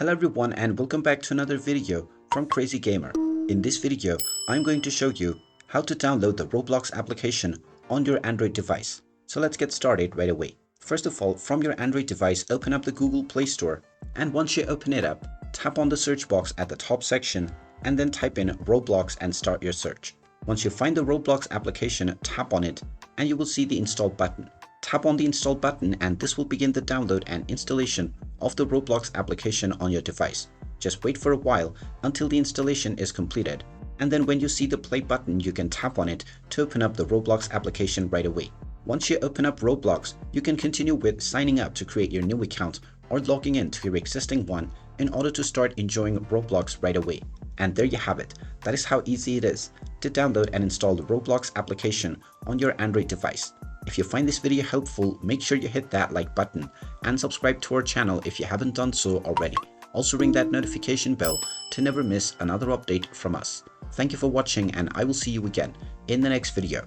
Hello everyone and welcome back to another video from Crazy Gamer. In this video, I'm going to show you how to download the Roblox application on your Android device. So let's get started right away. First of all, from your Android device, open up the Google Play Store, and once you open it up, tap on the search box at the top section and then type in Roblox and start your search. Once you find the Roblox application, tap on it and you will see the install button. Tap on the install button and this will begin the download and installation of the Roblox application on your device. Just wait for a while until the installation is completed, and then when you see the play button, you can tap on it to open up the Roblox application right away. Once you open up Roblox, you can continue with signing up to create your new account or logging in to your existing one in order to start enjoying Roblox right away. And there you have it. That is how easy it is to download and install the Roblox application on your Android device. If you find this video helpful, make sure you hit that like button and subscribe to our channel if you haven't done so already. Also ring that notification bell to never miss another update from us. Thank you for watching and I will see you again in the next video.